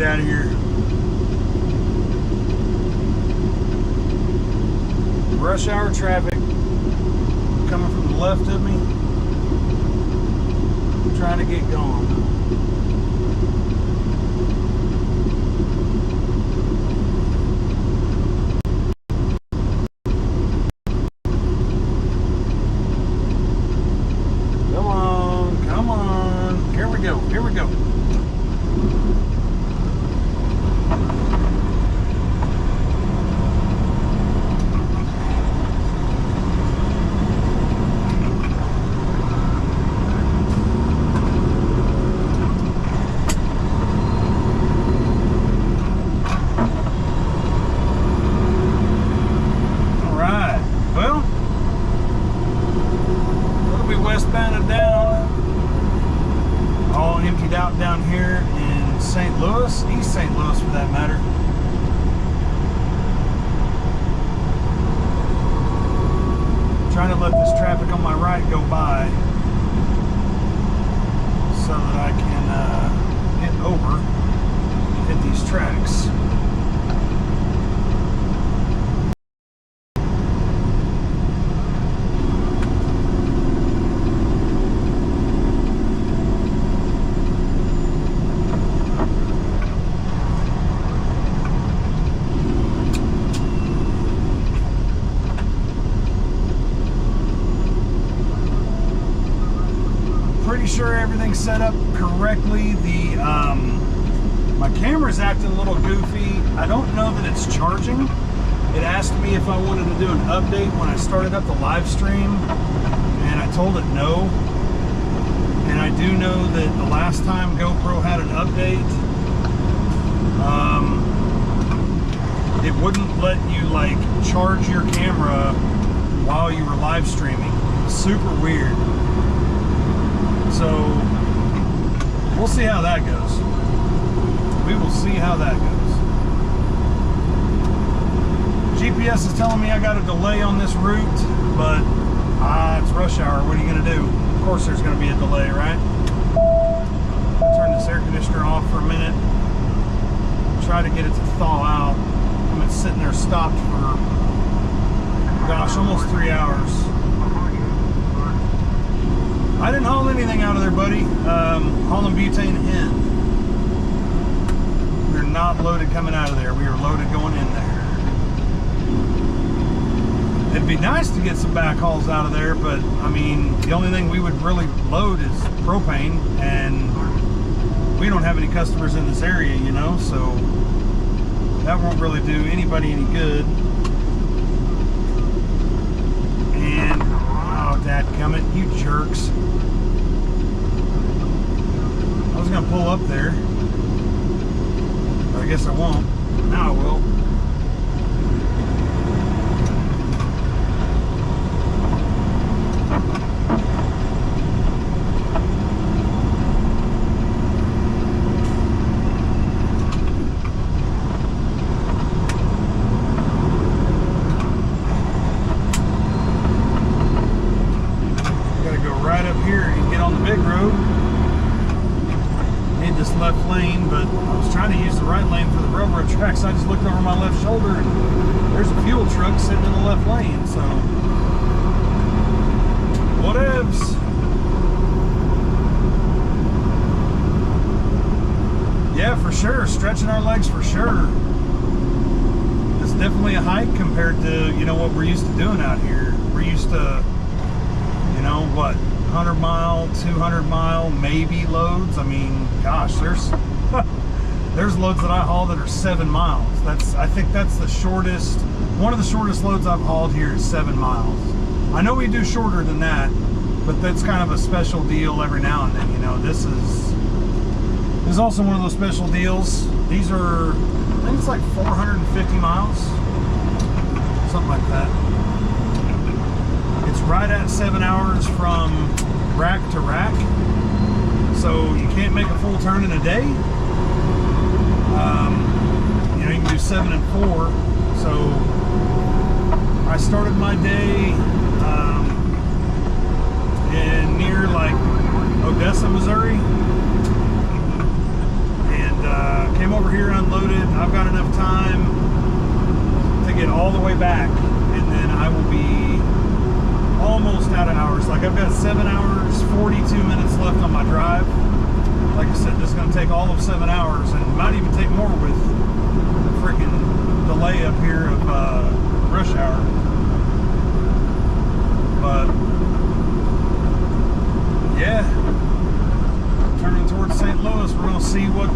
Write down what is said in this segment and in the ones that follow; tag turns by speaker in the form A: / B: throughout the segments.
A: get out of here. Rush hour traffic coming from the left of me. I'm trying to get going. Come on. Here we go. Here we go. Westbound and down, all emptied out down here in St. Louis, East St. Louis for that matter. Trying to let this traffic on my right go by so that I can get over and hit these tracks. Pretty sure everything's set up correctly. The my camera's acting a little goofy. I don't know that it's charging. It asked me if I wanted to do an update when I started up the live stream, and I told it no. And I do know that the last time GoPro had an update, it wouldn't let you like charge your camera while you were live streaming. Super weird. So we'll see how that goes. We will see how that goes. GPS is telling me I got a delay on this route, but it's rush hour. What are you going to do? Of course there's going to be a delay, right? I'll turn this air conditioner off for a minute. Try to get it to thaw out. I've been sitting there stopped for, gosh, almost 3 hours. I didn't haul anything out of there, buddy. Hauling butane in. We're not loaded coming out of there. We are loaded going in there. It'd be nice to get some back hauls out of there, but I mean, the only thing we would really load is propane, and we don't have any customers in this area, you know, so that won't really do anybody any good. And dadgummit, you jerks. I was gonna pull up there, but I guess I won't. Now I will. Left lane, but I was trying to use the right lane for the railroad tracks. I just looked over my left shoulder and there's a fuel truck sitting in the left lane, so whatevs. Yeah, for sure, stretching our legs for sure. It's definitely a hike compared to, you know, what we're used to doing out here. We're used to, you know, what, 100 mile, 200 mile, maybe loads. I mean, gosh, there's loads that I haul that are 7 miles. I think that's the shortest, one of the shortest loads I've hauled here is 7 miles. I know we do shorter than that, but that's kind of a special deal every now and then, you know. This is also one of those special deals. These are, I think it's like 450 miles, something like that. It's right at 7 hours from rack to rack, so you can't make a full turn in a day. You know, you can do 7 and 4. So I started my day in near like Odessa, Missouri, and came over here, unloaded. I've got enough time to get all the way back, and then I will be almost out of hours. Like, I've got 7 hours, 42 minutes left on my drive. Like I said, this is going to take all of 7 hours, and it might even take more with the freaking delay up here of rush hour. But yeah, turning towards St. Louis, we're going to see what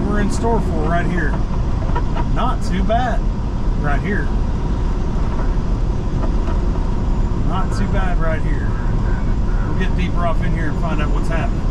A: we're in store for right here. Not too bad right here. Not too bad right here. We'll get deeper off in here and find out what's happening.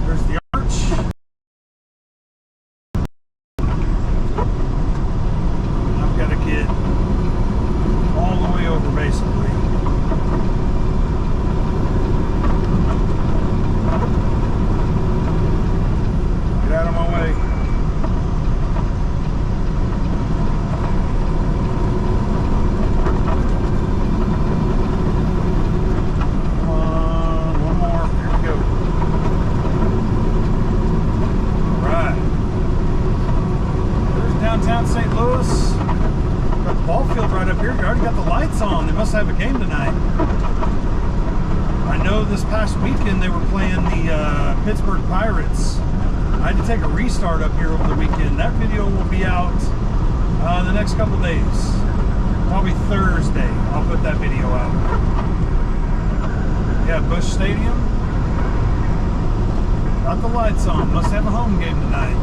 A: There's the arch. I've got to get all the way over, basically. Get out of my way. St. Louis. Got the ball field right up here. You already got the lights on. They must have a game tonight. I know this past weekend they were playing the Pittsburgh Pirates. I had to take a restart up here over the weekend. That video will be out the next couple days. Probably Thursday. I'll put that video out. Yeah, Busch Stadium. Got the lights on. Must have a home game tonight.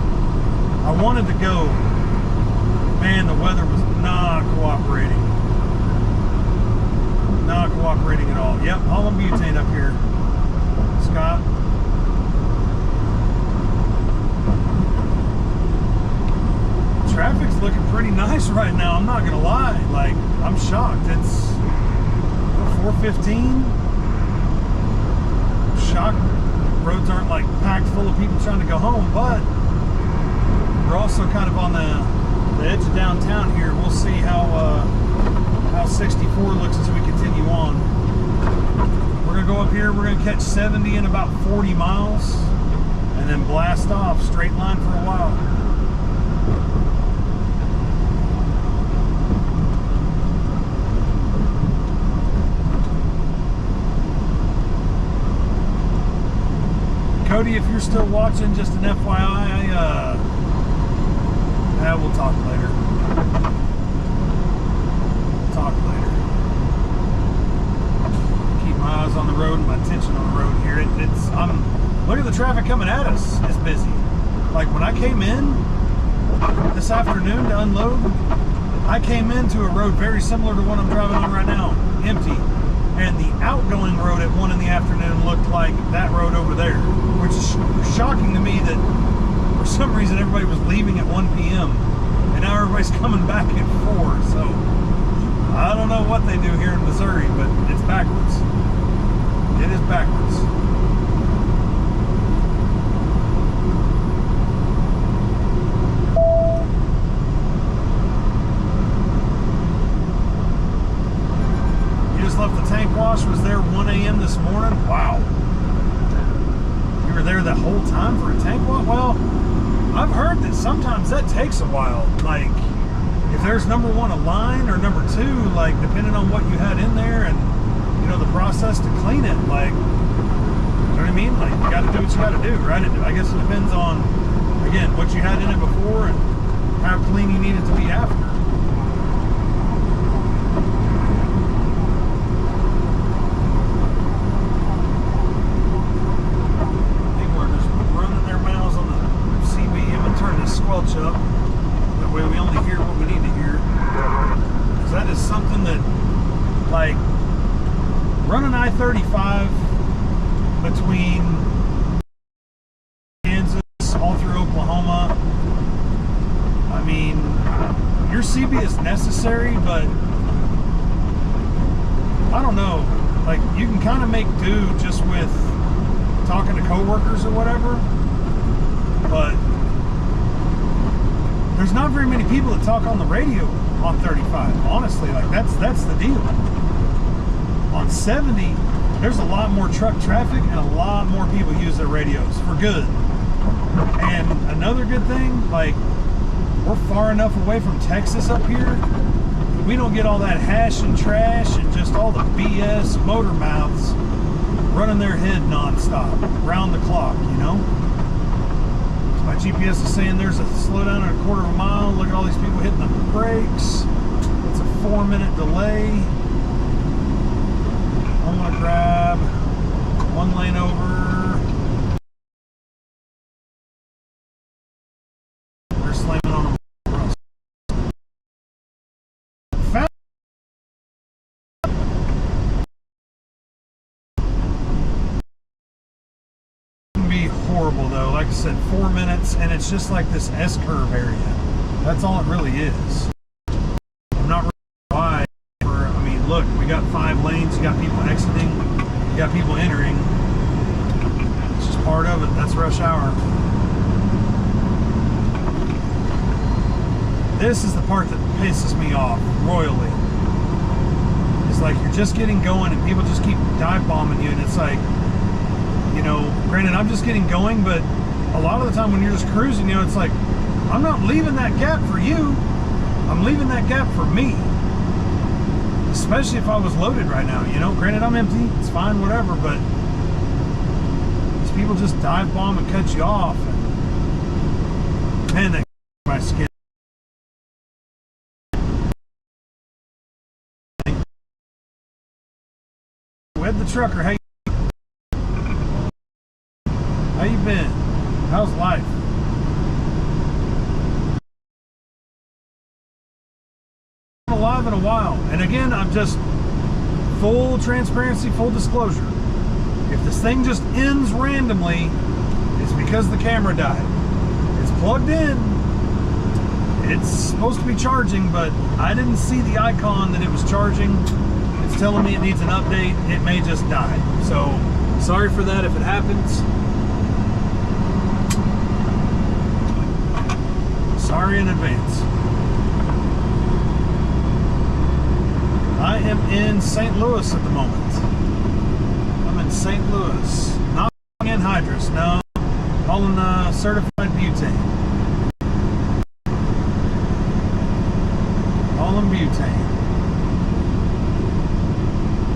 A: I wanted to go. Man, the weather was not cooperating. Not cooperating at all. Yep, Holland butane up here. Scott. Traffic's looking pretty nice right now, I'm not gonna lie. Like, I'm shocked. It's 4:15. Shocked roads aren't like packed full of people trying to go home, but we're also kind of on the edge of downtown here. We'll see how 64 looks as we continue on. We're gonna go up here. We're gonna catch 70 in about 40 miles, and then blast off straight line for a while. Cody, if you're still watching, just an FYI, we'll talk later. We'll talk later. Keep my eyes on the road and my attention on the road here. Look at the traffic coming at us. It's busy. Like, when I came in this afternoon to unload, I came into a road very similar to what I'm driving on right now, empty. And the outgoing road at 1 in the afternoon looked like that road over there, which is shocking to me that for some reason everybody was leaving at 1 p.m. and now everybody's coming back at 4. So I don't know what they do here in Missouri, but it's backwards. It is backwards. Left the tank wash, was there 1 a.m. this morning. Wow. You were there the whole time for a tank wash? Well, I've heard that sometimes that takes a while. Like, if there's number 1 a line or number 2, like, depending on what you had in there and, you know, the process to clean it, like, you know what I mean? Like, you got to do what you got to do, right? I guess it depends on, again, what you had in it before and how clean you need it to be after. Squelch up. That way we only hear what we need to hear. Because that is something that, like, running I-35 between Kansas all through Oklahoma, I mean, your CB is necessary, but I don't know. Like, you can kind of make do just with talking to coworkers or whatever, but there's not very many people that talk on the radio on 35, honestly. Like, that's the deal. On 70, there's a lot more truck traffic and a lot more people use their radios for good. And another good thing, like, we're far enough away from Texas up here, we don't get all that hash and trash and just all the BS motor mouths running their head nonstop, round the clock, you know? So my GPS is saying there's a slowdown at a quarter of a mile. Look at all these people hitting the brakes. It's a 4-minute delay. I'm gonna grab one lane over. They're slamming on them. Horrible though, like I said, 4 minutes, and it's just like this S-curve area. That's all it really is. I'm not really why. I mean, look, we got 5 lanes. You got people exiting. You got people entering. It's just part of it. That's rush hour. This is the part that pisses me off royally. It's like you're just getting going, and people just keep dive bombing you, and it's like, you know, granted, I'm just getting going, but a lot of the time when you're just cruising, you know, it's like, I'm not leaving that gap for you. I'm leaving that gap for me. Especially if I was loaded right now, you know. Granted, I'm empty. It's fine, whatever, but these people just dive bomb and cut you off. And, man, that my skin. Wed the trucker, hey. How you been? How's life? I'm alive in a while. And again, I'm just full transparency, full disclosure. If this thing just ends randomly, it's because the camera died. It's plugged in. It's supposed to be charging, but I didn't see the icon that it was charging. It's telling me it needs an update. It may just die. So, sorry for that if it happens. Sorry in advance. I am in St. Louis at the moment. I'm in St. Louis. Not anhydrous, no. Hauling certified butane. Hauling butane.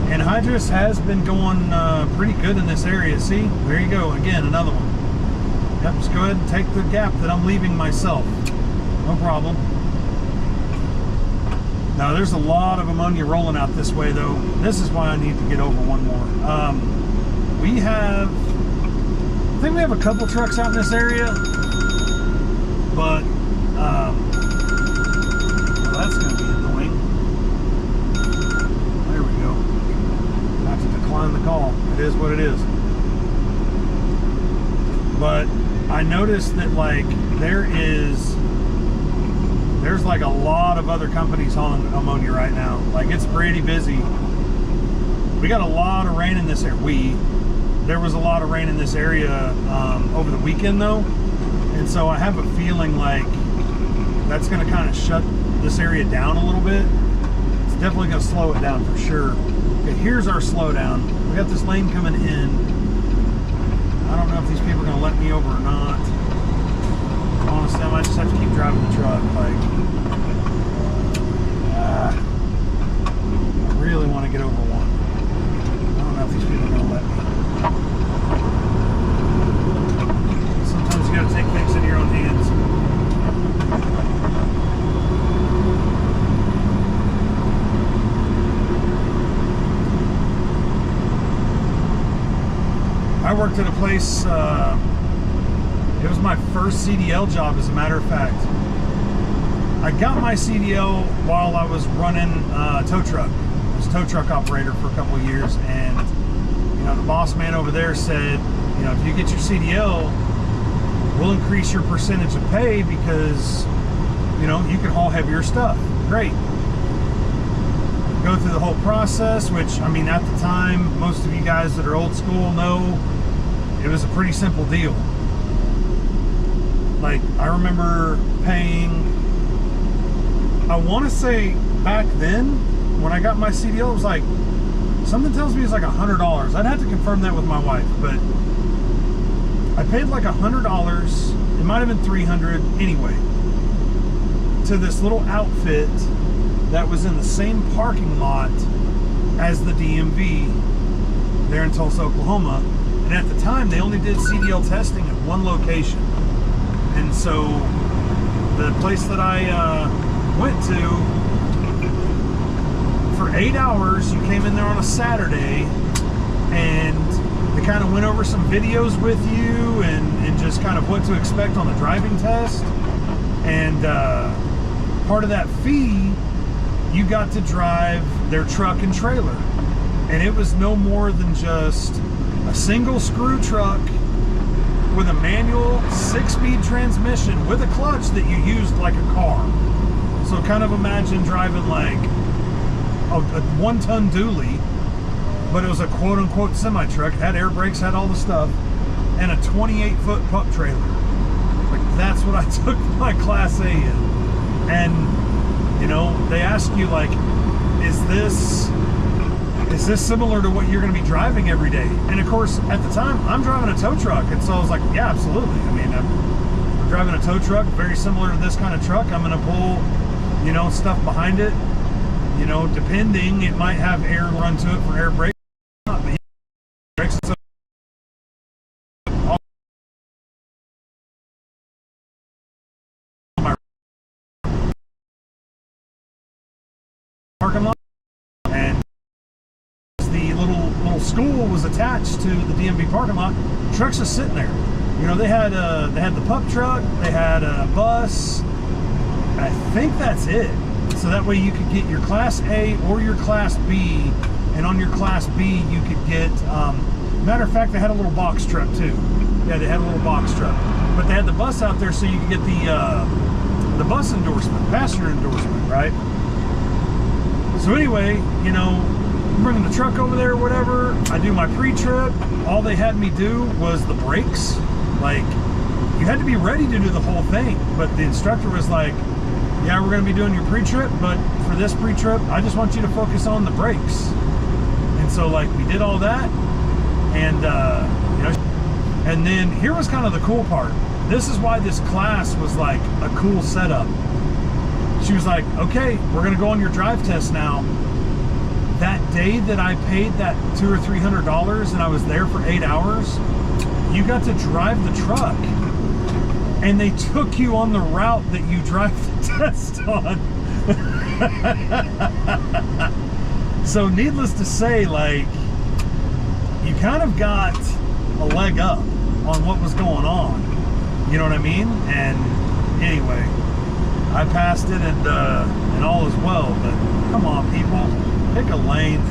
A: Anhydrous has been going pretty good in this area. See? There you go. Again, another one. Yep, just go ahead and take the gap that I'm leaving myself. No problem. Now, there's a lot of ammonia rolling out this way, though. This is why I need to get over one more. I think we have a couple trucks out in this area, but well, that's going to be annoying. There we go. I have to decline the call. It is what it is. But I noticed that, like, there's like a lot of other companies hauling ammonia right now. Like, it's pretty busy. We got a lot of rain in this area. There was a lot of rain in this area over the weekend though. And so I have a feeling like that's gonna kind of shut this area down a little bit. It's definitely gonna slow it down for sure. Okay, here's our slowdown. We got this lane coming in. I don't know if these people are gonna let me over or not. Honestly, I might just have to keep driving the truck. Like, I really want to get over one. I don't know if these people are going to let me. Sometimes you got to take things into your own hands. I worked at a place. It was my first CDL job, as a matter of fact. I got my CDL while I was running a tow truck. I was a tow truck operator for a couple of years, and you know, the boss man over there said, you know, if you get your CDL, we'll increase your percentage of pay because, you know, you can haul heavier stuff. Great. Go through the whole process, which, I mean, at the time, most of you guys that are old school know it was a pretty simple deal. Like, I remember paying, I want to say back then, when I got my CDL, it was like, something tells me it's like $100. I'd have to confirm that with my wife, but I paid like $100. It might have been $300 anyway, to this little outfit that was in the same parking lot as the DMV there in Tulsa, Oklahoma. And at the time, they only did CDL testing at one location. And so the place that I went to, for 8 hours, you came in there on a Saturday, and they kind of went over some videos with you and just kind of what to expect on the driving test. And part of that fee, you got to drive their truck and trailer. And it was no more than just a single screw truck with a manual 6-speed transmission with a clutch that you used like a car. So kind of imagine driving like a 1-ton dually, but it was a quote-unquote semi-truck, had air brakes, had all the stuff, and a 28-foot pup trailer. Like, that's what I took my Class A in. And, you know, they ask you, like, is this similar to what you're going to be driving every day? And of course, at the time, I'm driving a tow truck, and so I was like, yeah, absolutely. I mean, I'm driving a tow truck, very similar to this kind of truck. I'm going to pull, you know, stuff behind it. You know, depending, it might have air run to it for air brakes. But brakes, so my parking lot, and the little school was attached to the DMV parking lot. Trucks just sitting there. You know, they had the pup truck, they had a bus. I think that's it. So that way you could get your Class A or your Class B, and on your Class B you could get, matter of fact, they had a little box truck too. Yeah, they had a little box truck. But they had the bus out there so you could get the bus endorsement, passenger endorsement, right? So anyway, you know, I'm bringing the truck over there or whatever. I do my pre-trip. All they had me do was the brakes. Like, you had to be ready to do the whole thing. But the instructor was like, yeah, we're going to be doing your pre-trip, but for this pre-trip, I just want you to focus on the brakes. And so, like, we did all that, and you know, and then here was kind of the cool part. This is why this class was like a cool setup. She was like, okay, we're going to go on your drive test now. That day that I paid that $200 or $300 and I was there for 8 hours, you got to drive the truck. And they took you on the route that you drive the test on. So needless to say, like, you kind of got a leg up on what was going on. You know what I mean? And anyway, I passed it, and all is well. But come on, people, pick a lane.